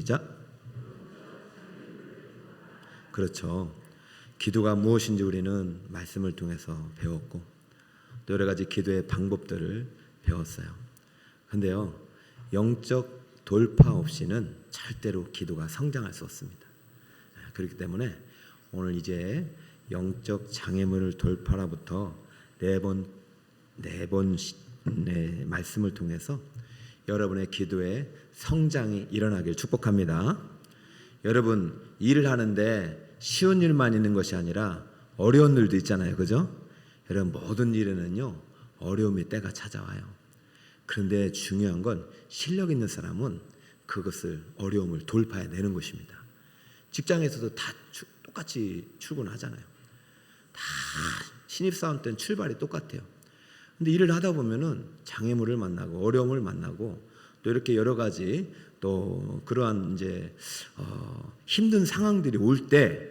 시작. 그렇죠. 기도가 무엇인지 우리는 말씀을 통해서 배웠고 또 여러 가지 기도의 방법들을 배웠어요. 근데요, 영적 돌파 없이는 절대로 기도가 성장할 수 없습니다. 그렇기 때문에 오늘 이제 영적 장애물을 돌파라부터 네 번 말씀을 통해서 여러분의 기도의 성장이 일어나길 축복합니다. 여러분, 일을 하는데 쉬운 일만 있는 것이 아니라 어려운 일도 있잖아요. 그죠? 여러분, 모든 일에는요 어려움이 때가 찾아와요. 그런데 중요한 건 실력 있는 사람은 그것을 어려움을 돌파해내는 것입니다. 직장에서도 다 똑같이 출근하잖아요. 다 신입사원 때는 출발이 똑같아요. 근데 일을 하다 보면은 장애물을 만나고 어려움을 만나고 또 이렇게 여러 가지 또 그러한 이제 힘든 상황들이 올 때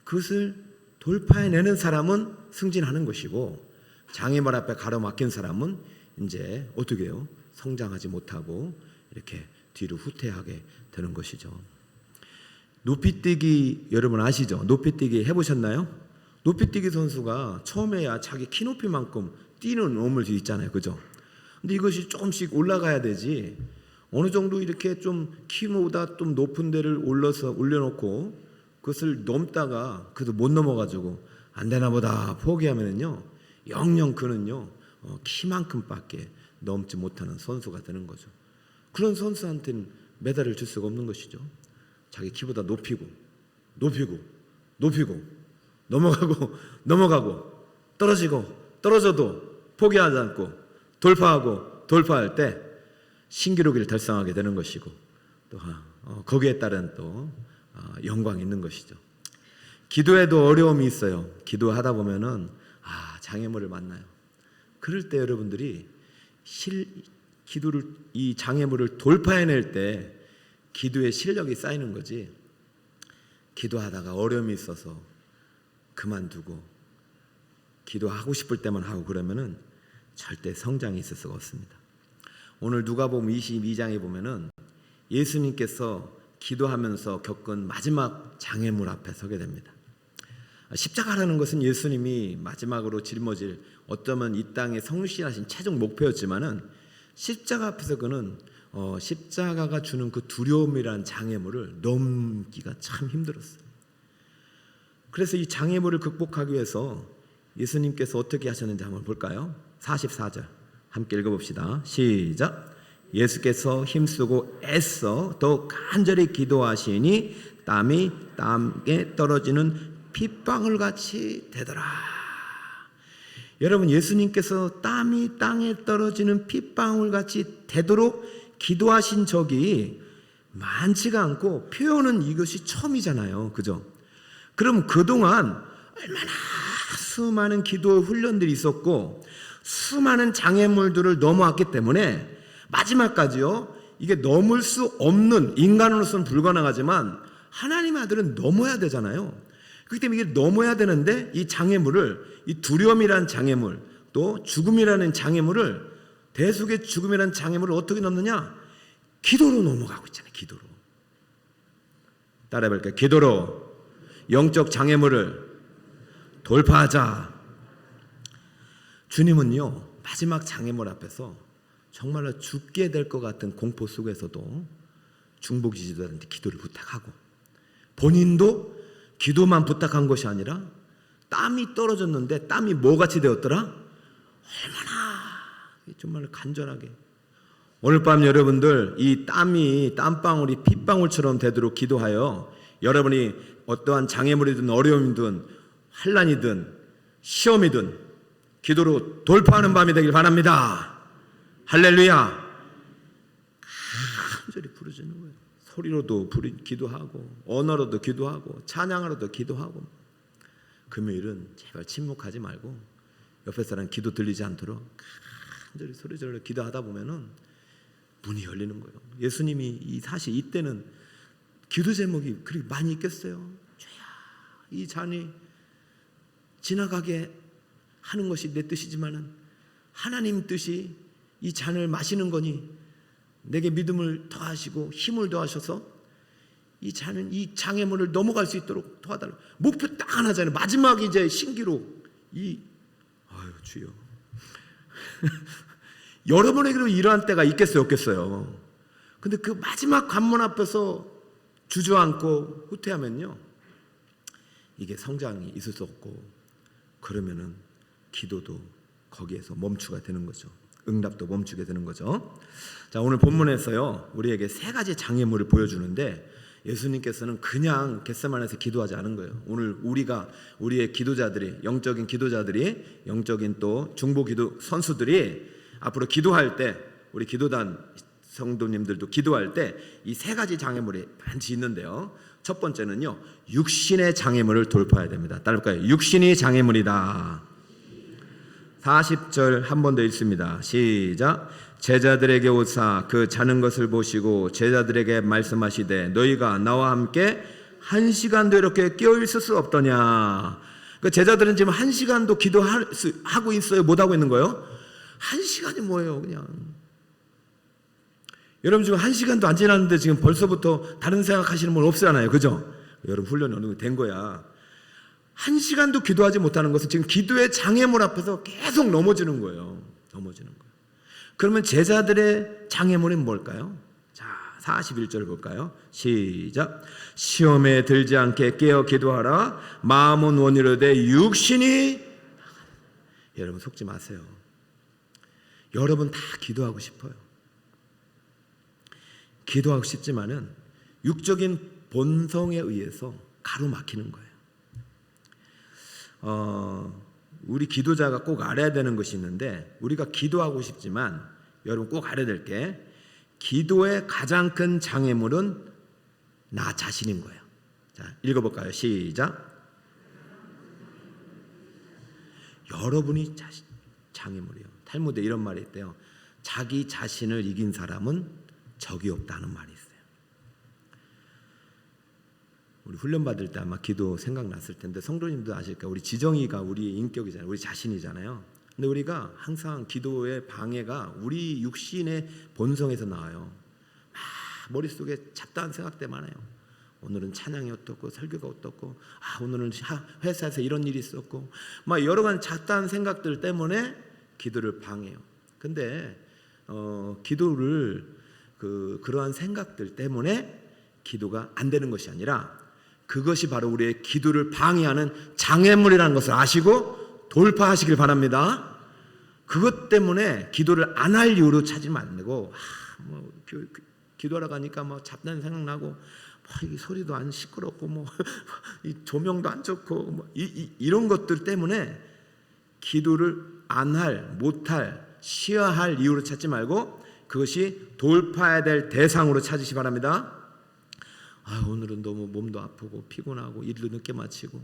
그것을 돌파해내는 사람은 승진하는 것이고 장애물 앞에 가로막힌 사람은 이제 어떻게 해요? 성장하지 못하고 이렇게 뒤로 후퇴하게 되는 것이죠. 높이뛰기 여러분 아시죠? 높이뛰기 해보셨나요? 높이뛰기 선수가 처음에야 자기 키 높이만큼 뛰는 몸을 있잖아요. 그죠? 근데 이것이 조금씩 올라가야 되지 어느 정도 이렇게 좀 키보다 좀 높은 데를 올려놓고 그것을 넘다가 그래도 못 넘어가지고 안 되나 보다 포기하면은요 영영 그는요 키만큼밖에 넘지 못하는 선수가 되는 거죠. 그런 선수한테는 메달을 줄 수가 없는 것이죠. 자기 키보다 높이고 넘어가고 떨어져도 포기하지 않고 돌파할 때 신기록을 달성하게 되는 것이고 또 거기에 따른 또 영광이 있는 것이죠. 기도에도 어려움이 있어요. 기도하다 보면은 장애물을 만나요. 그럴 때 여러분들이 기도를 이 장애물을 돌파해낼 때 기도의 실력이 쌓이는 거지. 기도하다가 어려움이 있어서 그만두고 기도하고 싶을 때만 하고 그러면은 절대 성장이 있을 수가 없습니다. 오늘 누가복음 22장에 보면은 예수님께서 기도하면서 겪은 마지막 장애물 앞에 서게 됩니다. 십자가라는 것은 예수님이 마지막으로 짊어질 어쩌면 이 땅에 성실하신 최종 목표였지만은 십자가 앞에서 그는 십자가가 주는 그 두려움이라는 장애물을 넘기가 참 힘들었어요. 그래서 이 장애물을 극복하기 위해서 예수님께서 어떻게 하셨는지 한번 볼까요? 44절 함께 읽어봅시다. 시작. 예수께서 힘쓰고 애써 더 간절히 기도하시니 땀이 땅에 떨어지는 핏방울 같이 되더라. 여러분, 예수님께서 땀이 땅에 떨어지는 핏방울 같이 되도록 기도하신 적이 많지가 않고 표현은 이것이 처음이잖아요. 그죠? 그럼 그동안 얼마나 수많은 기도 훈련들이 있었고 수많은 장애물들을 넘어왔기 때문에 마지막까지요 이게 넘을 수 없는, 인간으로서는 불가능하지만 하나님의 아들은 넘어야 되잖아요. 그렇기 때문에 이게 넘어야 되는데 이 장애물을, 이 두려움이라는 장애물, 또 죽음이라는 장애물을, 대속의 죽음이라는 장애물을 어떻게 넘느냐? 기도로 넘어가고 있잖아요. 기도로. 따라해 볼게요. 기도로 영적 장애물을 돌파하자. 주님은요 마지막 장애물 앞에서 정말로 죽게 될 것 같은 공포 속에서도 중보기도자한테 기도를 부탁하고 본인도 기도만 부탁한 것이 아니라 땀이 떨어졌는데 땀이 뭐같이 되었더라? 얼마나 정말 간절하게. 오늘 밤 여러분들 이 땀이 땀방울이 핏방울처럼 되도록 기도하여 여러분이 어떠한 장애물이든 어려움이든 환난이든 시험이든 기도로 돌파하는 밤이 되길 바랍니다. 할렐루야. 간절히 부르짖는 거예요. 소리로도 기도하고 언어로도 기도하고 찬양으로도 기도하고. 금요일은 제발 침묵하지 말고 옆에 사람 기도 들리지 않도록 간절히 소리질러 기도하다 보면은 문이 열리는 거예요. 예수님이 사실 이때는 기도 제목이 그렇게 많이 있겠어요. 주야, 이 잔이 지나가게 하는 것이 내 뜻이지만은 하나님 뜻이 이 잔을 마시는 거니 내게 믿음을 더하시고 힘을 더하셔서 이 장애물을 넘어갈 수 있도록 도와달라. 목표 딱 하나잖아요. 마지막 이제 신기록. 아유 주여. 여러분에게도 이러한 때가 있겠어요, 없겠어요? 근데 그 마지막 관문 앞에서 주저앉고 후퇴하면요, 이게 성장이 있을 수 없고, 그러면은 기도도 거기에서 멈추게 되는 거죠. 응답도 멈추게 되는 거죠. 자, 오늘 본문에서요, 우리에게 세 가지 장애물을 보여주는데, 예수님께서는 그냥 겟세마네에서 기도하지 않은 거예요. 오늘 우리의 기도자들이, 영적인 기도자들이, 영적인 또 중보 기도 선수들이 앞으로 기도할 때, 우리 기도단 성도님들도 기도할 때 이 세 가지 장애물이 반드시 있는데요. 첫 번째는요, 육신의 장애물을 돌파해야 됩니다. 따라볼까요? 육신이 장애물이다. 40절 한 번 더 읽습니다. 시작. 제자들에게 오사 그 자는 것을 보시고 제자들에게 말씀하시되 너희가 나와 함께 1시간도 이렇게 깨어 있을 수 없더냐. 그 제자들은 지금 1시간도 기도하고 있어요? 못하고 있는 거예요? 1시간이 뭐예요? 그냥 여러분 지금 1시간도 안 지났는데 지금 벌써부터 다른 생각하시는 분 없잖아요, 그죠? 여러분 훈련이 어느 정도 된 거야. 1시간도 기도하지 못하는 것은 지금 기도의 장애물 앞에서 계속 넘어지는 거예요. 넘어지는 거예요. 그러면 제자들의 장애물은 뭘까요? 자, 41절 볼까요? 시작. 시험에 들지 않게 깨어 기도하라. 마음은 원이로되 육신이. 여러분 속지 마세요. 여러분 다 기도하고 싶어요. 기도하고 싶지만은 육적인 본성에 의해서 가로막히는 거예요. 우리 기도자가 꼭 알아야 되는 것이 있는데, 우리가 기도하고 싶지만 여러분 꼭 알아야 될 게, 기도의 가장 큰 장애물은 나 자신인 거예요. 자, 읽어볼까요? 시작. 여러분이 장애물이에요. 탈무드에 이런 말이 있대요. 자기 자신을 이긴 사람은 적이 없다는 말이 있어요. 우리 훈련 받을 때 아마 기도 생각났을 텐데, 성도님도 아실 거예요. 우리 지정이가 우리의 인격이잖아요. 우리 자신이잖아요. 근데 우리가 항상 기도의 방해가 우리 육신의 본성에서 나와요. 머릿속에 잡다한 생각들 많아요. 오늘은 찬양이 어떻고 설교가 어떻고, 오늘은 회사에서 이런 일이 있었고, 막 여러 가지 잡다한 생각들 때문에 기도를 방해해요. 근데 기도를 그러한 생각들 때문에 기도가 안 되는 것이 아니라, 그것이 바로 우리의 기도를 방해하는 장애물이라는 것을 아시고 돌파하시길 바랍니다. 그것 때문에 기도를 안 할 이유로 찾으면 안 되고, 기도하러 가니까 잡다한 생각나고, 이 소리도 안 시끄럽고, 이 조명도 안 좋고, 이런 것들 때문에 기도를 안 할, 못할, 쉬어야 할 이유로 찾지 말고, 그것이 돌파해야 될 대상으로 찾으시 바랍니다. 오늘은 너무 몸도 아프고 피곤하고 일도 늦게 마치고,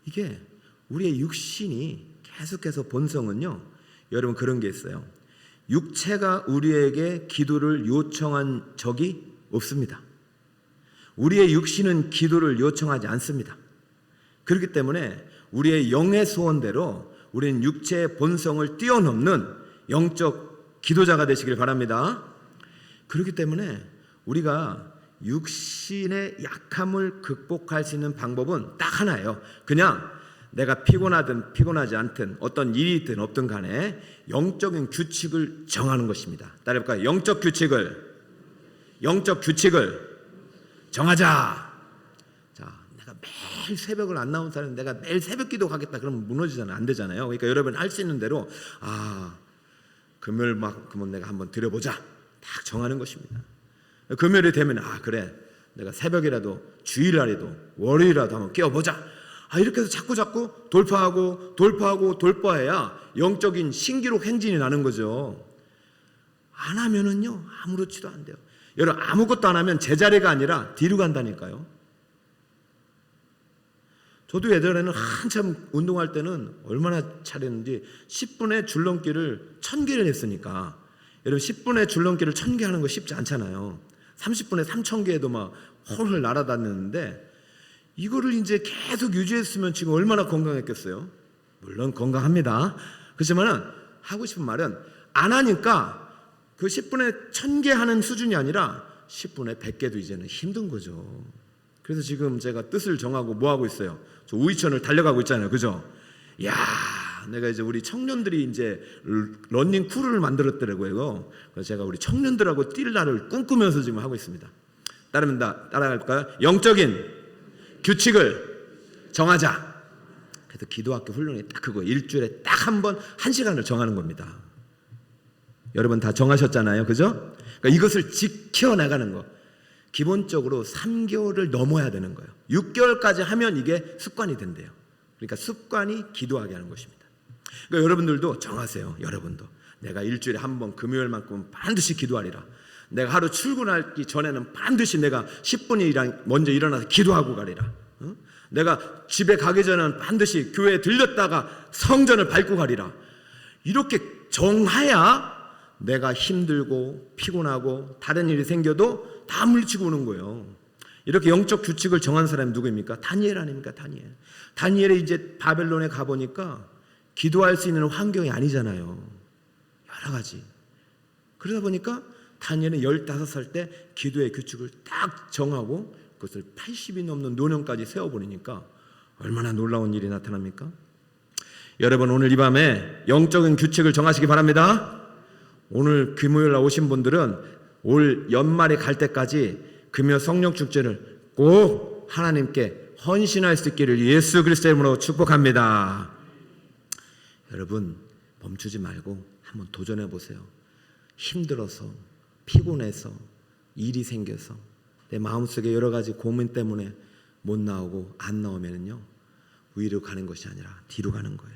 이게 우리의 육신이 계속해서 본성은요, 여러분 그런 게 있어요. 육체가 우리에게 기도를 요청한 적이 없습니다. 우리의 육신은 기도를 요청하지 않습니다. 그렇기 때문에 우리의 영의 소원대로 우리는 육체의 본성을 뛰어넘는 영적 기도자가 되시길 바랍니다. 그렇기 때문에 우리가 육신의 약함을 극복할 수 있는 방법은 딱 하나예요. 그냥 내가 피곤하든 피곤하지 않든 어떤 일이 있든 없든 간에 영적인 규칙을 정하는 것입니다. 따라해볼까요? 영적 규칙을 정하자. 자, 내가 매일 새벽을 안 나온 사람은 내가 매일 새벽 기도 가겠다 그러면 무너지잖아요. 안 되잖아요. 그러니까 여러분 할 수 있는 대로 금요일만큼은 내가 한번 드려보자. 딱 정하는 것입니다. 금요일이 되면 그래, 내가 새벽이라도 주일날에도 월요일이라도 한번 깨워보자. 이렇게 해서 자꾸 돌파해야 영적인 신기록 행진이 나는 거죠. 안 하면은요 아무렇지도 안 돼요. 여러분 아무것도 안 하면 제자리가 아니라 뒤로 간다니까요. 저도 예전에는 한참 운동할 때는 얼마나 잘했는지 10분에 줄넘기를 1000개를 했으니까, 여러분 10분에 줄넘기를 1000개 하는 거 쉽지 않잖아요. 30분에 3000개도 막 헐헐 날아다녔는데, 이거를 이제 계속 유지했으면 지금 얼마나 건강했겠어요. 물론 건강합니다. 그렇지만은 하고 싶은 말은, 안 하니까 그 10분에 1000개 하는 수준이 아니라 10분에 100개도 이제는 힘든 거죠. 그래서 지금 제가 뜻을 정하고 뭐 하고 있어요? 저 우이천을 달려가고 있잖아요. 그죠? 야, 내가 이제 우리 청년들이 이제 러닝 크루를 만들었더라고요. 그래서 제가 우리 청년들하고 뛸 날을 꿈꾸면서 지금 하고 있습니다. 따라갈까요? 영적인 규칙을 정하자. 그래서 기도학교 훈련이 딱 그거 일주일에 딱 한 번 1시간을 정하는 겁니다. 여러분 다 정하셨잖아요. 그죠? 그러니까 이것을 지켜나가는 거. 기본적으로 3개월을 넘어야 되는 거예요. 6개월까지 하면 이게 습관이 된대요. 그러니까 습관이 기도하게 하는 것입니다. 그러니까 여러분들도 정하세요. 여러분도 내가 일주일에 한 번 금요일만큼은 반드시 기도하리라. 내가 하루 출근하기 전에는 반드시 내가 10분 먼저 일어나서 기도하고 가리라. 내가 집에 가기 전에는 반드시 교회에 들렸다가 성전을 밟고 가리라. 이렇게 정해야 내가 힘들고 피곤하고 다른 일이 생겨도 다 물리치고 오는 거예요. 이렇게 영적 규칙을 정한 사람이 누구입니까? 다니엘 아닙니까? 다니엘이 이제 바벨론에 가보니까 기도할 수 있는 환경이 아니잖아요. 여러 가지. 그러다 보니까 다니엘은 15살 때 기도의 규칙을 딱 정하고 그것을 80이 넘는 노년까지 세워버리니까 얼마나 놀라운 일이 나타납니까? 여러분 오늘 이 밤에 영적인 규칙을 정하시기 바랍니다. 오늘 금요일날 오신 분들은 올 연말에 갈 때까지 금요 성령 축제를 꼭 하나님께 헌신할 수 있기를 예수 그리스도의 이름으로 축복합니다. 여러분 멈추지 말고 한번 도전해 보세요. 힘들어서 피곤해서 일이 생겨서 내 마음속에 여러 가지 고민 때문에 못 나오고 안 나오면요 위로 가는 것이 아니라 뒤로 가는 거예요.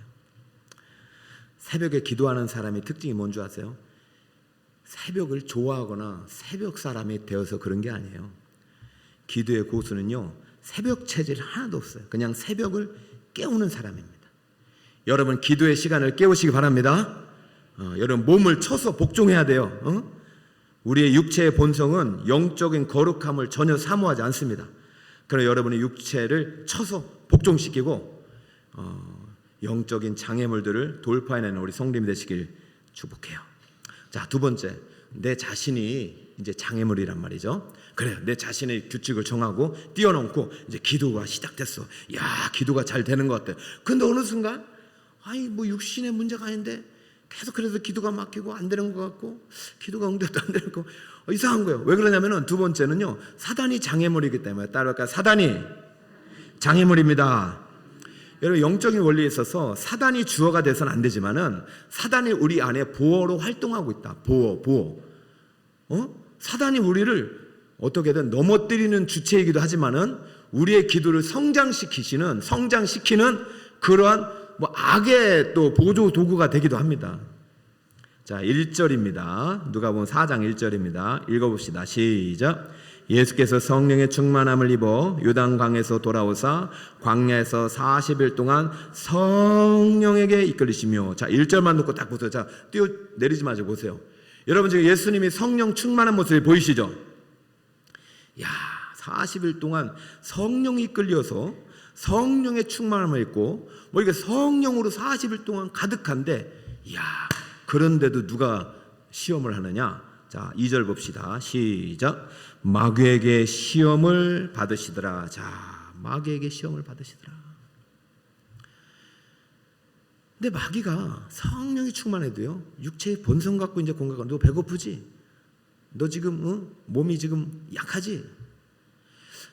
새벽에 기도하는 사람의 특징이 뭔지 아세요? 새벽을 좋아하거나 새벽 사람이 되어서 그런 게 아니에요. 기도의 고수는요 새벽 체질 하나도 없어요. 그냥 새벽을 깨우는 사람입니다. 여러분 기도의 시간을 깨우시기 바랍니다. 여러분 몸을 쳐서 복종해야 돼요. 우리의 육체의 본성은 영적인 거룩함을 전혀 사모하지 않습니다. 그러나 여러분의 육체를 쳐서 복종시키고 영적인 장애물들을 돌파해내는 우리 성도님이 되시길 축복해요. 자, 두 번째, 내 자신이 이제 장애물이란 말이죠. 그래요. 내 자신의 규칙을 정하고 띄워놓고 이제 기도가 시작됐어. 야, 기도가 잘 되는 것 같아. 근데 어느 순간 뭐 육신의 문제가 아닌데 계속 그래서 기도가 막히고 안 되는 것 같고 기도가 응답도 안 되는 거 이상한 거예요. 왜 그러냐면은 두 번째는요 사단이 장애물이기 때문에 따라갈까 사단이 장애물입니다. 여러분 영적인 원리에 있어서 사단이 주어가 돼서는 안 되지만은 사단이 우리 안에 보어로 활동하고 있다. 보어. 사단이 우리를 어떻게든 넘어뜨리는 주체이기도 하지만은 우리의 기도를 성장시키는 그러한 악의 또 보조 도구가 되기도 합니다. 자, 1절입니다. 누가복음 4장 1절입니다. 읽어봅시다. 시작. 예수께서 성령의 충만함을 입어 요단강에서 돌아오사 광야에서 40일 동안 성령에게 이끌리시며. 자, 1절만 놓고 딱 보세요. 자, 뛰어내리지 마시고 보세요. 여러분 지금 예수님이 성령 충만한 모습이 보이시죠? 야, 40일 동안 성령이 이끌려서 성령의 충만함을 입고 이게 성령으로 40일 동안 가득한데, 이야, 그런데도 누가 시험을 하느냐? 자, 2절 봅시다. 시작. 마귀에게 시험을 받으시더라. 자, 마귀에게 시험을 받으시더라. 근데 마귀가 성령이 충만해도요, 육체의 본성 갖고 이제 공격하고, 너 배고프지? 너 지금 몸이 지금 약하지?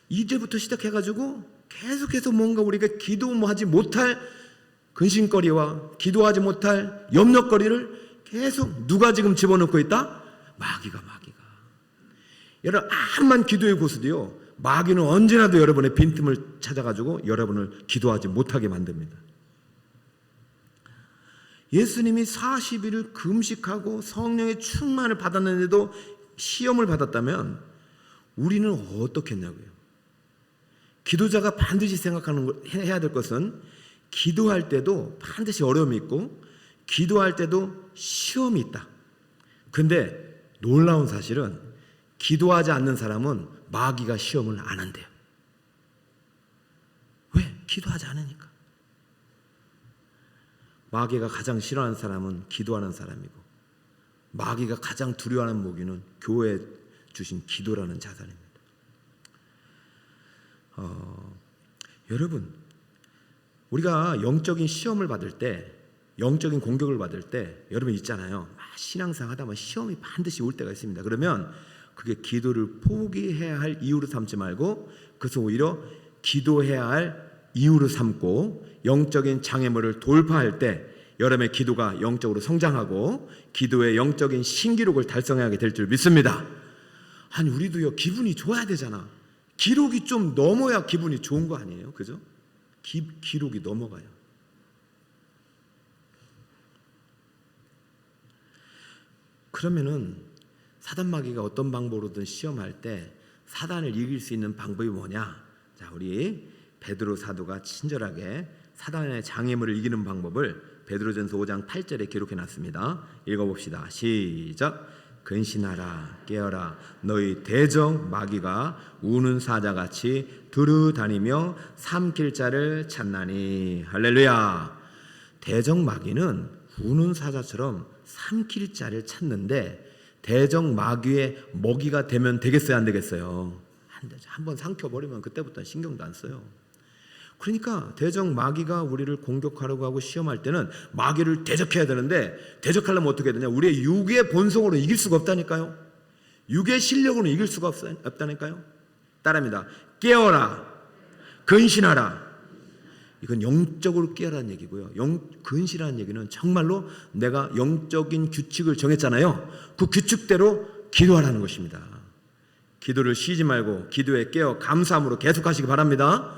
이제부터 시작해가지고 계속해서 뭔가 우리가 기도하지 못할 근심거리와 기도하지 못할 염려거리를 계속 누가 지금 집어넣고 있다? 마귀가. 여러분 암만 기도의 고수도요 마귀는 언제라도 여러분의 빈틈을 찾아가지고 여러분을 기도하지 못하게 만듭니다. 예수님이 40일을 금식하고 성령의 충만을 받았는데도 시험을 받았다면 우리는 어떻겠냐고요. 기도자가 반드시 해야 될 것은 기도할 때도 반드시 어려움이 있고 기도할 때도 시험이 있다. 근데 놀라운 사실은 기도하지 않는 사람은 마귀가 시험을 안 한대요. 왜? 기도하지 않으니까. 마귀가 가장 싫어하는 사람은 기도하는 사람이고 마귀가 가장 두려워하는 무기는 교회 주신 기도라는 자산입니다. 여러분, 우리가 영적인 시험을 받을 때, 영적인 공격을 받을 때 여러분 있잖아요. 신앙생활 하다 보면 시험이 반드시 올 때가 있습니다. 그러면 그게 기도를 포기해야 할 이유로 삼지 말고 그것을 오히려 기도해야 할 이유로 삼고 영적인 장애물을 돌파할 때 여러분의 기도가 영적으로 성장하고 기도의 영적인 신기록을 달성하게 될 줄 믿습니다. 아니 우리도요 기분이 좋아야 되잖아. 기록이 좀 넘어야 기분이 좋은 거 아니에요? 그죠? 기록이 넘어가요. 그러면은 사단 마귀가 어떤 방법으로든 시험할 때 사단을 이길 수 있는 방법이 뭐냐? 자, 우리 베드로 사도가 친절하게 사단의 장애물을 이기는 방법을 베드로전서 5장 8절에 기록해 놨습니다. 읽어봅시다. 시작. 근신하라 깨어라 너희 대적 마귀가 우는 사자같이 두루 다니며 삼킬 자를 찾나니. 할렐루야. 대적 마귀는 우는 사자처럼 삼킬 자를 찾는데 대적 마귀의 먹이가 되면 되겠어요 안 되겠어요? 한번 삼켜버리면 그때부터는 신경도 안 써요. 그러니까 대적 마귀가 우리를 공격하려고 하고 시험할 때는 마귀를 대적해야 되는데 대적하려면 어떻게 해야 되냐? 우리의 육의 본성으로 이길 수가 없다니까요. 육의 실력으로 이길 수가 없다니까요. 따라합니다. 깨어라 근신하라. 이건 영적으로 깨어라는 얘기고요. 근신하는 얘기는 정말로 내가 영적인 규칙을 정했잖아요. 그 규칙대로 기도하라는 것입니다. 기도를 쉬지 말고 기도에 깨어 감사함으로 계속하시기 바랍니다.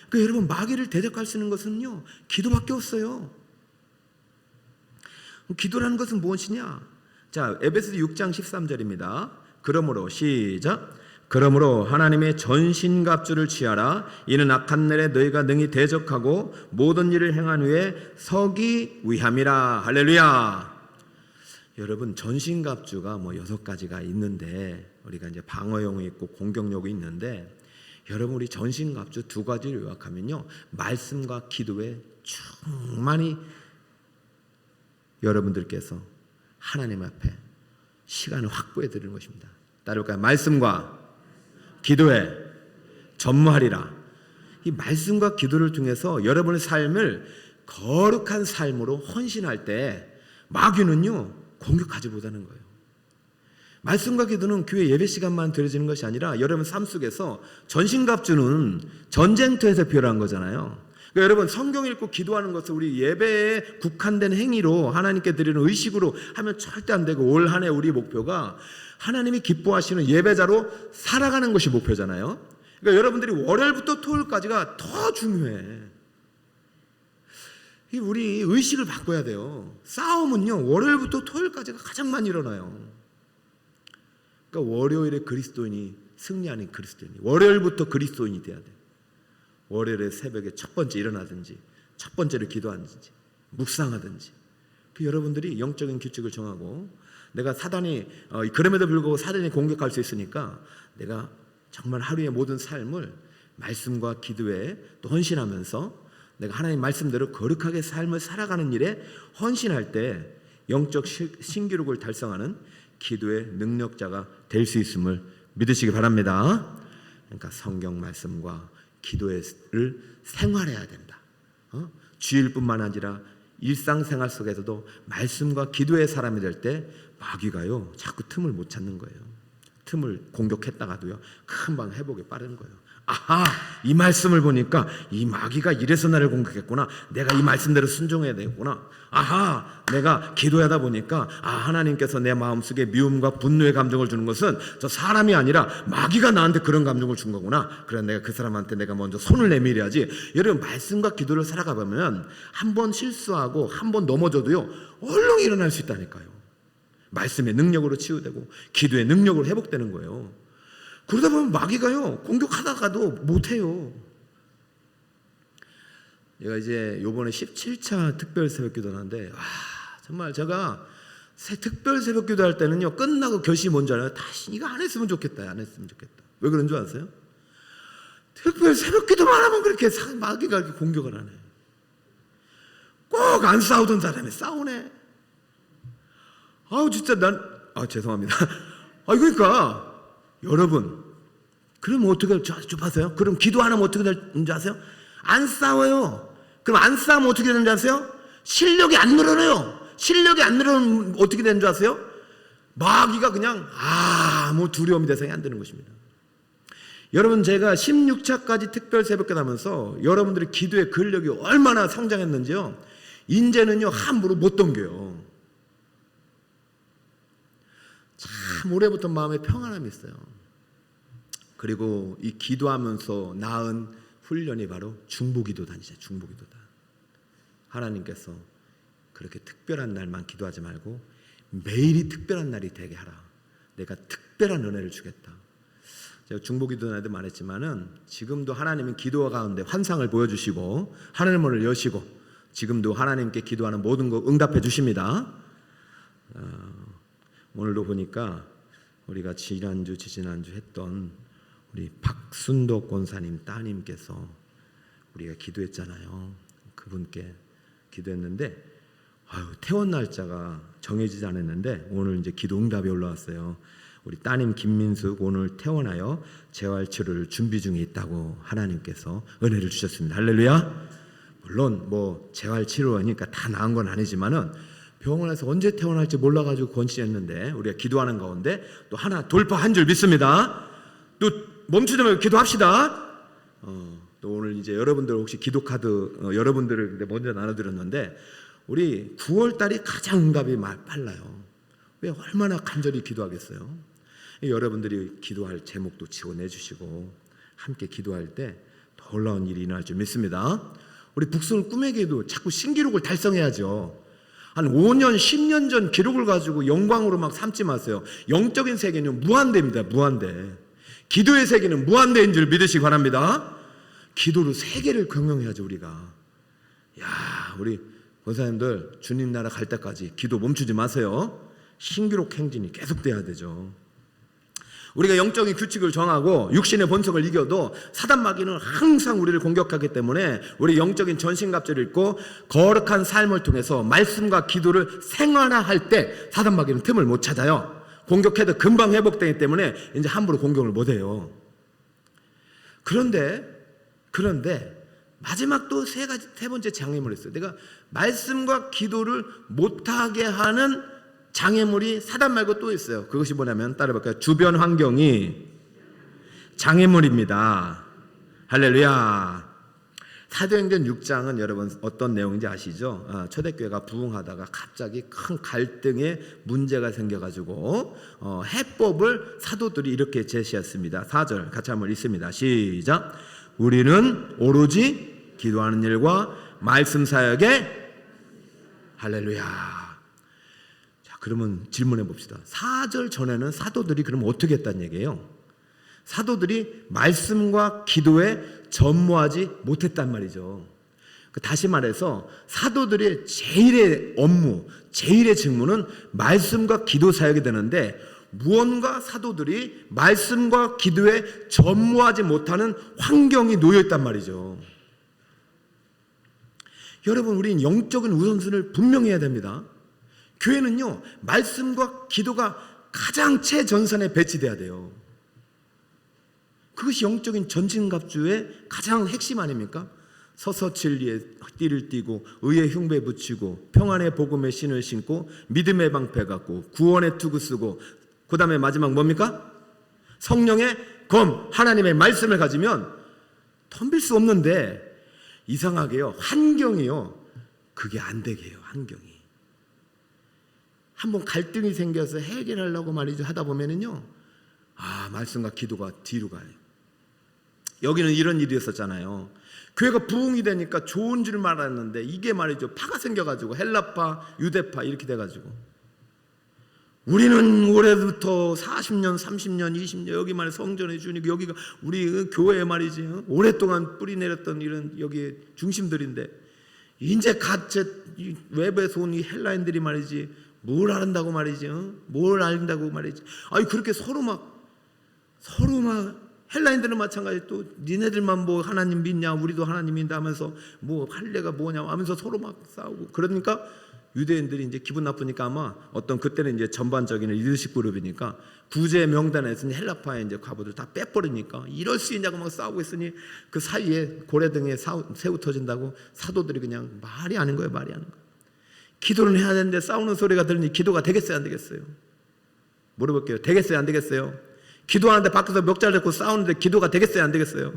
그러니까 여러분 마귀를 대적할 수 있는 것은요 기도밖에 없어요. 기도라는 것은 무엇이냐? 자, 에베소서 6장 13절입니다. 그러므로 시작. 그러므로 하나님의 전신갑주를 취하라. 이는 악한 날에 너희가 능히 대적하고 모든 일을 행한 후에 서기 위함이라. 할렐루야. 여러분 전신갑주가 뭐 6가지가 있는데 우리가 이제 방어용이 있고 공격용이 있는데 여러분 우리 전신갑주 2가지를 요약하면요 말씀과 기도에 충만히 여러분들께서 하나님 앞에 시간을 확보해 드리는 것입니다. 따를까요? 말씀과 기도에 전무하리라. 이 말씀과 기도를 통해서 여러분의 삶을 거룩한 삶으로 헌신할 때 마귀는요 공격하지 못하는 거예요. 말씀과 기도는 교회 예배 시간만 드려지는 것이 아니라 여러분 삶 속에서 전신갑주는 전쟁터에서 필요한 거잖아요. 그러니까 여러분 성경 읽고 기도하는 것을 우리 예배에 국한된 행위로 하나님께 드리는 의식으로 하면 절대 안 되고 올 한 해 우리 목표가 하나님이 기뻐하시는 예배자로 살아가는 것이 목표잖아요. 그러니까 여러분들이 월요일부터 토요일까지가 더 중요해. 우리 의식을 바꿔야 돼요. 싸움은요 월요일부터 토요일까지가 가장 많이 일어나요. 그러니까 월요일에 그리스도인이 승리하는 그리스도인이 월요일부터 그리스도인이 돼야 돼. 월요일에 새벽에 첫 번째 일어나든지 첫 번째로 기도하든지 묵상하든지 여러분들이 영적인 규칙을 정하고 내가 사단이 그럼에도 불구하고 사단이 공격할 수 있으니까 내가 정말 하루의 모든 삶을 말씀과 기도에 또 헌신하면서 내가 하나님 말씀대로 거룩하게 삶을 살아가는 일에 헌신할 때 영적 신기록을 달성하는 기도의 능력자가 될 수 있음을 믿으시기 바랍니다. 그러니까 성경 말씀과 기도를 생활해야 된다. 주일뿐만 아니라 일상생활 속에서도 말씀과 기도의 사람이 될 때 마귀가요 자꾸 틈을 못 찾는 거예요. 틈을 공격했다가도요 금방 회복이 빠른 거예요. 아하, 이 말씀을 보니까 이 마귀가 이래서 나를 공격했구나. 내가 이 말씀대로 순종해야 되겠구나. 아하, 내가 기도하다 보니까 하나님께서 내 마음속에 미움과 분노의 감정을 주는 것은 저 사람이 아니라 마귀가 나한테 그런 감정을 준 거구나. 그래 내가 그 사람한테 내가 먼저 손을 내밀어야지. 여러분 말씀과 기도를 살아가 보면 한 번 실수하고 한 번 넘어져도요 얼른 일어날 수 있다니까요. 말씀의 능력으로 치유되고 기도의 능력으로 회복되는 거예요. 그러다 보면 마귀가요 공격하다가도 못해요. 제가 이제 요번에 17차 특별 새벽기도 하는데 정말 제가 특별 새벽기도 할 때는요 끝나고 결심이 뭔지 알아요? 다시 이거 안 했으면 좋겠다. 안 했으면 좋겠다. 왜 그런 줄 아세요? 특별 새벽기도만 하면 그렇게 마귀가 이렇게 공격을 하네. 꼭 안 싸우던 사람이 싸우네. 진짜 난 죄송합니다. 그러니까 여러분, 그럼 어떻게 좁아서요? 그럼 기도 안 하면 어떻게 되는지 아세요? 안 싸워요. 그럼 안 싸우면 어떻게 되는지 아세요? 실력이 안 늘어나요. 실력이 안 늘어나면 어떻게 되는 줄 아세요? 마귀가 그냥 아무 두려움이 대상이 안 되는 것입니다. 여러분, 제가 16차까지 특별 새벽기도 하면서 여러분들의 기도의 근력이 얼마나 성장했는지요, 이제는요 함부로 못 넘겨요. 참 올해부터 마음에 평안함이 있어요. 그리고 이 기도하면서 낳은 훈련이 바로 중보기도단이죠. 중보기도단. 하나님께서 그렇게 특별한 날만 기도하지 말고 매일이 특별한 날이 되게 하라. 내가 특별한 은혜를 주겠다. 제가 중보기도단에도 말했지만은 지금도 하나님은 기도 가운데 환상을 보여주시고 하늘문을 여시고 지금도 하나님께 기도하는 모든 거 응답해 주십니다. 오늘도 보니까 우리가 지지난주 했던 우리 박순덕 권사님 따님께서 우리가 기도했잖아요. 그분께 기도했는데 퇴원 날짜가 정해지지 않았는데 오늘 이제 기도 응답이 올라왔어요. 우리 따님 김민숙 오늘 퇴원하여 재활치료를 준비 중에 있다고 하나님께서 은혜를 주셨습니다. 할렐루야. 물론 뭐 재활치료하니까 다 나은 건 아니지만은 병원에서 언제 퇴원할지 몰라가지고 건신했는데 우리가 기도하는 가운데 또 하나 돌파한 줄 믿습니다. 또 멈추지 말고 기도합시다. 또 오늘 이제 여러분들 혹시 기도 카드 여러분들을 먼저 나눠드렸는데 우리 9월달이 가장 응답이 빨라요. 왜 얼마나 간절히 기도하겠어요. 여러분들이 기도할 제목도 지원해주시고 함께 기도할 때 더 놀라운 일이 일어날 줄 믿습니다. 우리 북성을 꿈에게도 자꾸 신기록을 달성해야죠. 한 5년 10년 전 기록을 가지고 영광으로 막 삼지 마세요. 영적인 세계는 무한대입니다. 무한대. 기도의 세계는 무한대인 줄 믿으시기 바랍니다. 기도로 세계를 경영해야죠. 우리가. 야, 우리 권사님들 주님 나라 갈 때까지 기도 멈추지 마세요. 신기록 행진이 계속돼야 되죠. 우리가 영적인 규칙을 정하고 육신의 본성을 이겨도 사단 마귀는 항상 우리를 공격하기 때문에 우리 영적인 전신갑주를 입고 거룩한 삶을 통해서 말씀과 기도를 생활화할 때 사단 마귀는 틈을 못 찾아요. 공격해도 금방 회복되기 때문에 이제 함부로 공격을 못 해요. 그런데 마지막 또 세 번째 장애물이 있어요. 내가 말씀과 기도를 못하게 하는 장애물이 사단 말고 또 있어요. 그것이 뭐냐면 따라볼까요? 주변 환경이 장애물입니다. 할렐루야. 사도행전 6장은 여러분 어떤 내용인지 아시죠? 초대교회가 부흥하다가 갑자기 큰 갈등의 문제가 생겨가지고 해법을 사도들이 이렇게 제시했습니다. 4절 같이 한번 읽습니다. 시작. 우리는 오로지 기도하는 일과 말씀 사역에 할렐루야. 그러면 질문해 봅시다. 4절 전에는 사도들이 그럼 어떻게 했다는 얘기예요? 사도들이 말씀과 기도에 전무하지 못했단 말이죠. 다시 말해서 사도들의 제일의 업무, 제일의 직무는 말씀과 기도 사역이 되는데 무언가 사도들이 말씀과 기도에 전무하지 못하는 환경이 놓여 있단 말이죠. 여러분, 우리는 영적인 우선순위를 분명히 해야 됩니다. 교회는요, 말씀과 기도가 가장 최전선에 배치돼야 돼요. 그것이 영적인 전신갑주의 가장 핵심 아닙니까? 서서 진리에 띠를 띠고 의의 흉배 붙이고 평안의 복음의 신을 신고 믿음의 방패 갖고 구원의 투구 쓰고 그 다음에 마지막 뭡니까? 성령의 검, 하나님의 말씀을 가지면 덤빌 수 없는데 이상하게요, 환경이요, 그게 안 되게 해요. 환경이 한번 갈등이 생겨서 해결하려고 말이죠 하다 보면은요, 말씀과 기도가 뒤로 가요. 여기는 이런 일이 있었잖아요. 교회가 부흥이 되니까 좋은 줄 말았는데 이게 말이죠, 파가 생겨가지고 헬라파, 유대파 이렇게 돼가지고 우리는 올해부터 40년, 30년, 20년 여기 말에 성전의 주니까 여기가 우리 교회 말이지 오랫동안 뿌리 내렸던 이런 여기 중심들인데 이제 갓 외부에서 온 이 헬라인들이 말이지 뭘 안다고 말이지, 뭘 안다고 말이지. 그렇게 서로 막 헬라인들은 마찬가지 또 니네들만 뭐 하나님 믿냐, 우리도 하나님 믿는다 하면서 뭐 할례가 뭐냐 하면서 서로 막 싸우고 그러니까 유대인들이 이제 기분 나쁘니까 아마 어떤 그때는 이제 전반적인 리더십 그룹이니까 구제 명단에 있는 헬라파의 이제 과부들 다 빼버리니까 이럴 수 있냐고 막 싸우고 있으니 그 사이에 고래 등에 새우 터진다고 사도들이 그냥 말이 아닌 거예요, 말이 아닌 거예요. 기도를 해야 되는데 싸우는 소리가 들으니 기도가 되겠어요, 안 되겠어요? 물어볼게요. 되겠어요, 안 되겠어요? 기도하는데 밖에서 멱살 잡고 싸우는데 기도가 되겠어요, 안 되겠어요?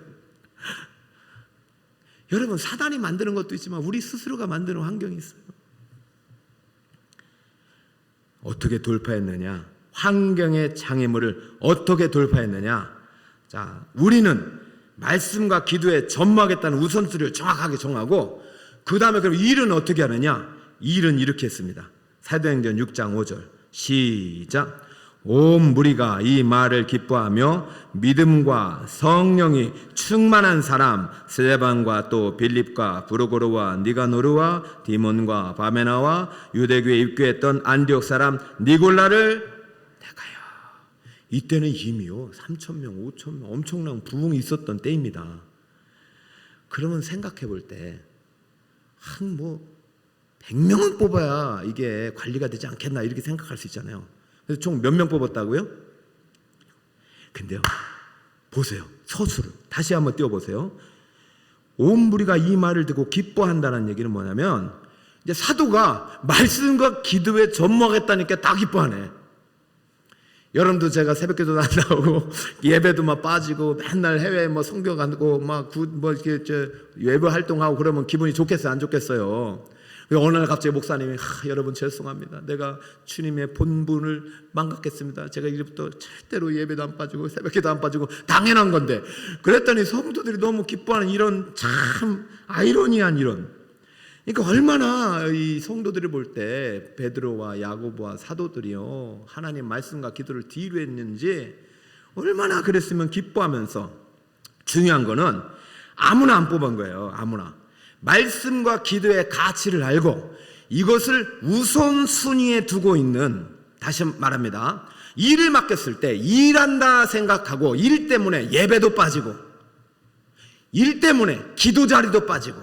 여러분, 사단이 만드는 것도 있지만 우리 스스로가 만드는 환경이 있어요. 어떻게 돌파했느냐? 환경의 장애물을 어떻게 돌파했느냐? 자, 우리는 말씀과 기도에 전무하겠다는 우선순위를 정확하게 정하고 그 다음에 그럼 일은 어떻게 하느냐? 일은 이렇게 했습니다. 사도행전 6장 5절 시작. 온 무리가 이 말을 기뻐하며 믿음과 성령이 충만한 사람 스데반과 또 빌립과 브루고르와 니가노르와 디몬과 바메나와 유대교에 입교했던 안디옥 사람 니골라를 택하여. 이때는 이미요 3,000명 5,000명 엄청난 부흥이 있었던 때입니다. 그러면 생각해 볼 때 한 100명은 뽑아야 이게 관리가 되지 않겠나 이렇게 생각할 수 있잖아요. 그래서 총 몇 명 뽑았다고요? 근데요, 보세요. 서술을 다시 한번 띄워보세요. 온 무리가 이 말을 듣고 기뻐한다는 얘기는 뭐냐면 이제 사도가 말씀과 기도에 전무하겠다니까 다 기뻐하네. 여러분도 제가 새벽기도 안 나오고 예배도 막 빠지고 맨날 해외 성교 가고 이렇게 예배 활동하고 그러면 기분이 좋겠어요, 안 좋겠어요? 어느 날 갑자기 목사님이 여러분 죄송합니다. 내가 주님의 본분을 망각했습니다. 제가 이제부터 절대로 예배도 안 빠지고 새벽기도 안 빠지고 당연한 건데 그랬더니 성도들이 너무 기뻐하는 이런 참 아이러니한 이런, 그러니까 얼마나 이 성도들을 볼 때 베드로와 야고보와 사도들이요 하나님 말씀과 기도를 뒤로 했는지 얼마나 그랬으면 기뻐하면서. 중요한 거는 아무나 안 뽑은 거예요. 아무나. 말씀과 기도의 가치를 알고 이것을 우선순위에 두고 있는, 다시 말합니다, 일을 맡겼을 때 일한다 생각하고 일 때문에 예배도 빠지고 일 때문에 기도 자리도 빠지고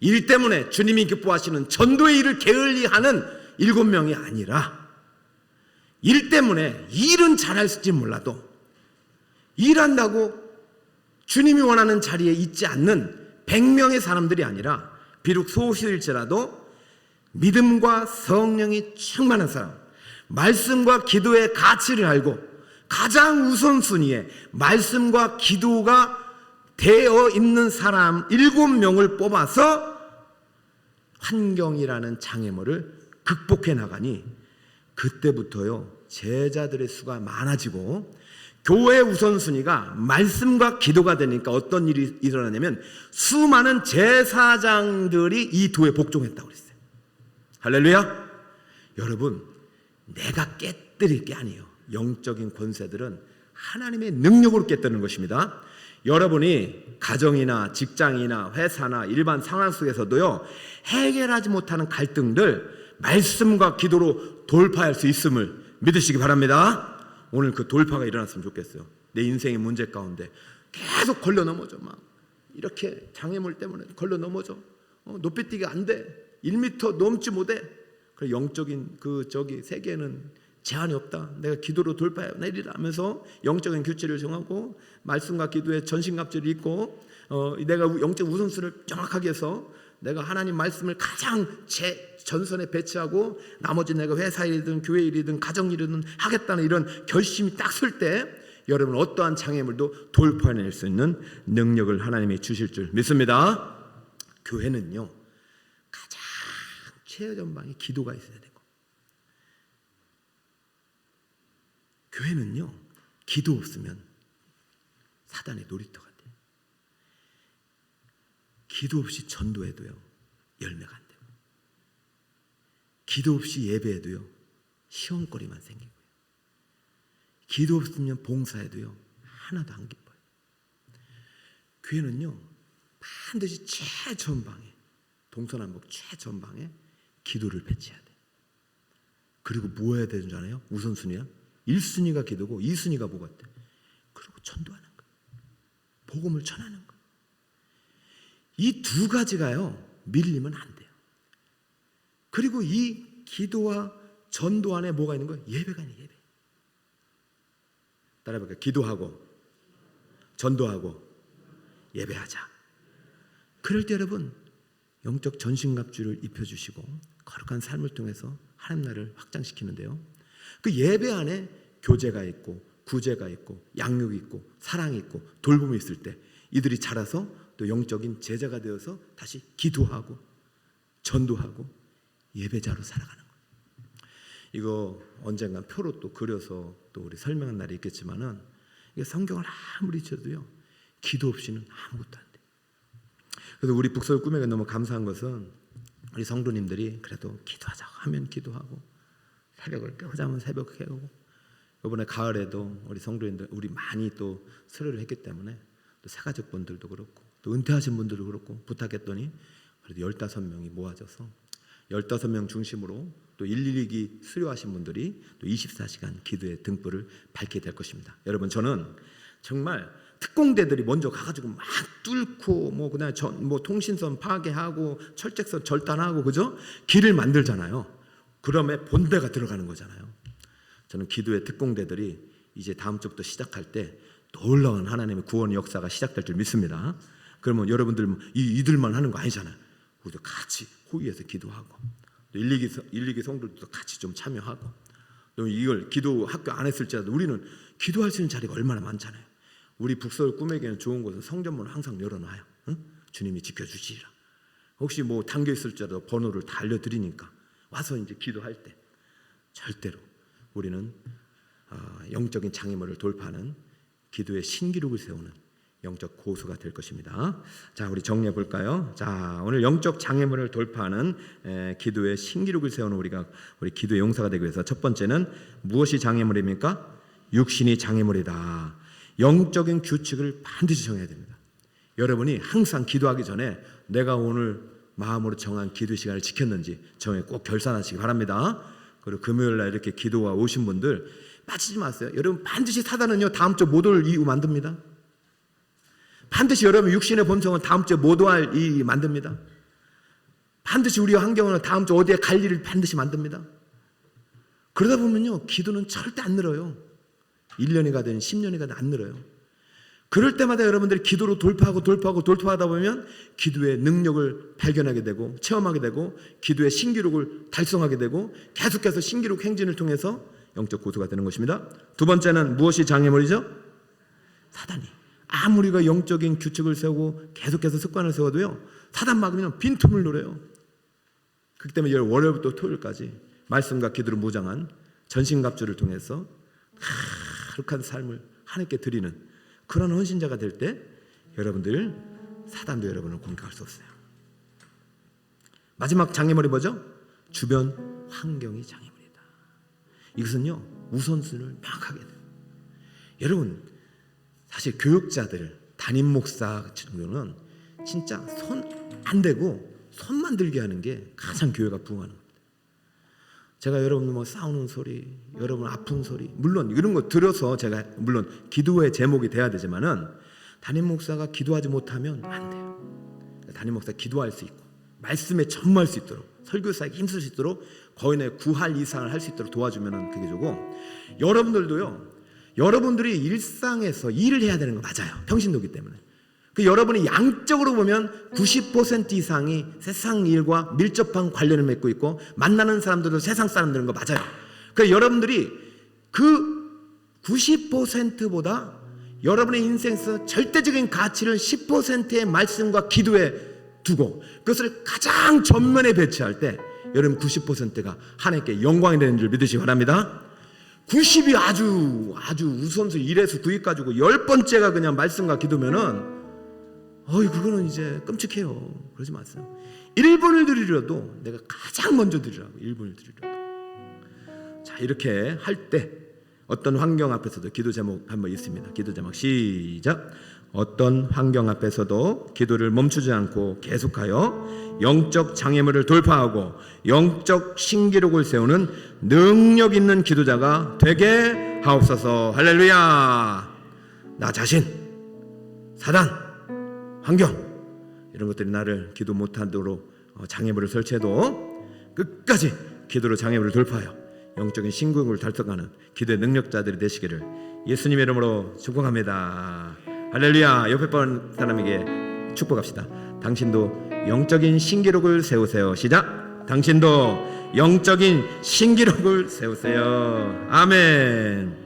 일 때문에 주님이 기뻐하시는 전도의 일을 게을리하는 7명이 아니라 일 때문에 일은 잘할지 몰라도 일한다고 주님이 원하는 자리에 있지 않는 100명의 사람들이 아니라 비록 소수일지라도 믿음과 성령이 충만한 사람, 말씀과 기도의 가치를 알고 가장 우선순위에 말씀과 기도가 되어 있는 사람 7명을 뽑아서 환경이라는 장애물을 극복해 나가니 그때부터요 제자들의 수가 많아지고 교회의 우선순위가 말씀과 기도가 되니까 어떤 일이 일어나냐면 수많은 제사장들이 이 도에 복종했다고 그랬어요. 할렐루야. 여러분, 내가 깨뜨릴 게 아니에요. 영적인 권세들은 하나님의 능력으로 깨뜨리는 것입니다. 여러분이 가정이나 직장이나 회사나 일반 상황 속에서도요 해결하지 못하는 갈등들 말씀과 기도로 돌파할 수 있음을 믿으시기 바랍니다. 오늘 그 돌파가 일어났으면 좋겠어요. 내 인생의 문제 가운데 계속 걸려 넘어져. 막 이렇게 장애물 때문에 걸려 넘어져. 높이뛰기가 안 돼. 1m 넘지 못해. 그래, 영적인 세계에는 제한이 없다. 내가 기도로 돌파해 내리라 하면서 영적인 규칙을 정하고 말씀과 기도에 전신갑주를 입고 내가 영적 우선순위를 정확하게 해서 내가 하나님 말씀을 가장 제 전선에 배치하고 나머지 내가 회사 일이든 교회 일이든 가정 일이든 하겠다는 이런 결심이 딱 설 때 여러분 어떠한 장애물도 돌파해낼 수 있는 능력을 하나님이 주실 줄 믿습니다. 교회는요 가장 최전방에 기도가 있어야 되고 교회는요 기도 없으면 사단의 놀이터 같아요. 기도 없이 전도해도요 열매가 안 되고 기도 없이 예배해도요 시험거리만 생기고요 기도 없으면 봉사해도요 하나도 안 기뻐요. 교회는요 반드시 최전방에 동서남북 최전방에 기도를 배치해야 돼요. 그리고 뭐 해야 되는 줄 아나요? 우선순위야 1순위가 기도고 2순위가 뭐 같아요? 그리고 전도하는 거예요. 복음을 전하는 거예요. 이 두 가지가요 밀리면 안 돼요. 그리고 이 기도와 전도 안에 뭐가 있는 거예요? 예배가 있는 예배. 따라해볼까요? 기도하고 전도하고 예배하자. 그럴 때 여러분 영적 전신갑주를 입혀주시고 거룩한 삶을 통해서 하나님 나라를 확장시키는데요, 그 예배 안에 교제가 있고 구제가 있고 양육이 있고 사랑이 있고 돌봄이 있을 때 이들이 자라서 또 영적인 제자가 되어서 다시 기도하고 전도하고 예배자로 살아가는 거예요. 이거 언젠간 표로 또 그려서 또 우리 설명한 날이 있겠지만은, 이게 성경을 아무리 쳐도요 기도 없이는 아무것도 안 돼요. 그래서 우리 북서울 꿈에게 너무 감사한 것은 우리 성도님들이 그래도 기도하자고 하면 기도하고 새벽을 깨우자면 새벽 깨우고, 이번에 가을에도 우리 성도님들 우리 많이 또 수료를 했기 때문에 또 새가족 분들도 그렇고 또 은퇴하신 분들도 그렇고 부탁했더니 그래도 15명이 모아져서 15명 중심으로 또 112기 수료하신 분들이 또 24시간 기도의 등불을 밝게 될 것입니다. 여러분, 저는 정말 특공대들이 먼저 가가지고 막 뚫고 뭐 그다음에 뭐 통신선 파괴하고 철책선 절단하고 그죠? 길을 만들잖아요. 그러면 본대가 들어가는 거잖아요. 저는 기도의 특공대들이 이제 다음 주부터 시작할 때 놀라운 하나님의 구원 역사가 시작될 줄 믿습니다. 그러면 여러분들 이들만 하는 거 아니잖아요. 우리도 같이 호위해서 기도하고 또 1,2기 성도들도 같이 좀 참여하고, 또 이걸 기도 학교 안 했을지라도 우리는 기도할 수 있는 자리가 얼마나 많잖아요. 우리 북서울 꿈에게는 좋은 곳은 성전문을 항상 열어놔요. 응? 주님이 지켜주시리라. 혹시 뭐 담겨 있을지라도 번호를 다 알려드리니까 와서 이제 기도할 때 절대로 우리는 영적인 장애물을 돌파하는 기도의 신기록을 세우는 영적 고수가 될 것입니다. 자, 우리 정리해 볼까요? 자, 오늘 영적 장애물을 돌파하는 기도의 신기록을 세우는 우리 기도의 용사가 되기 위해서 첫 번째는 무엇이 장애물입니까? 육신이 장애물이다. 영적인 규칙을 반드시 정해야 됩니다. 여러분이 항상 기도하기 전에 내가 오늘 마음으로 정한 기도 시간을 지켰는지 정해 꼭 결산하시기 바랍니다. 그리고 금요일날 이렇게 기도가 오신 분들 빠지지 마세요. 여러분, 반드시 사단은요 다음 주 못 올 이유 만듭니다. 반드시 여러분 육신의 본성은 다음 주에 못 올 이유 만듭니다. 반드시 우리 환경은 다음 주 어디에 갈 일을 반드시 만듭니다. 그러다 보면요 기도는 절대 안 늘어요. 1년이 가든 10년이 가든 안 늘어요. 그럴 때마다 여러분들이 기도로 돌파하다 보면 기도의 능력을 발견하게 되고 체험하게 되고 기도의 신기록을 달성하게 되고 계속해서 신기록 행진을 통해서 영적 고수가 되는 것입니다. 두 번째는 무엇이 장애물이죠? 사단이. 아무리 우리가 영적인 규칙을 세우고 계속해서 습관을 세워도요 사단 막으면 빈틈을 노려요. 그렇기 때문에 월요일부터 토요일까지 말씀과 기도로 무장한 전신갑주를 통해서 거룩한 삶을 하나님께 드리는 그런 헌신자가 될 때 여러분들 사단도 여러분을 공격할 수 없어요. 마지막 장애물이 뭐죠? 주변 환경이 장애물이다. 이것은요 우선순위를 명확하게 돼요. 여러분, 사실 교육자들 담임 목사 정도는 진짜 손 안 대고 손만 들게 하는 게 가장 교회가 부흥하는 겁니다. 제가 여러분 뭐 싸우는 소리, 여러분 아픈 소리, 물론 이런 거 들어서 제가 물론 기도의 제목이 돼야 되지만은 담임 목사가 기도하지 못하면 안 돼요. 담임 목사 기도할 수 있고 말씀에 전무할 수 있도록 설교사에게 힘쓸 수 있도록 거인의 구할 이상을 할 수 있도록 도와주면은 그게 좋고, 여러분들도요 여러분들이 일상에서 일을 해야 되는 거 맞아요. 평신도기 때문에. 그 여러분이 양적으로 보면 90% 이상이 세상 일과 밀접한 관련을 맺고 있고 만나는 사람들도 세상 사람들인 거 맞아요. 그러니까 여러분들이 그 90%보다 여러분의 인생에서 절대적인 가치를 10%의 말씀과 기도에 두고 그것을 가장 전면에 배치할 때 여러분 90%가 하나님께 영광이 되는 줄 믿으시기 바랍니다. 90이 아주 우선순위 1에서 9위 가지고 10번째가 그냥 말씀과 기도면은 그거는 이제 끔찍해요. 그러지 마세요. 1분을 드리려도 내가 가장 먼저 드리라고. 1분을 드리려도. 자, 이렇게 할 때 어떤 환경 앞에서도 기도 제목 한번 있습니다. 기도 제목 시작. 어떤 환경 앞에서도 기도를 멈추지 않고 계속하여 영적 장애물을 돌파하고 영적 신기록을 세우는 능력 있는 기도자가 되게 하옵소서. 할렐루야. 나 자신, 사단, 환경 이런 것들이 나를 기도 못하도록 장애물을 설치해도 끝까지 기도로 장애물을 돌파하여 영적인 신궁을 달성하는 기도의 능력자들이 되시기를 예수님의 이름으로 축복합니다. 할렐루야. 옆에 번 사람에게 축복합시다. 당신도 영적인 신기록을 세우세요. 시작. 당신도 영적인 신기록을 세우세요. 아멘.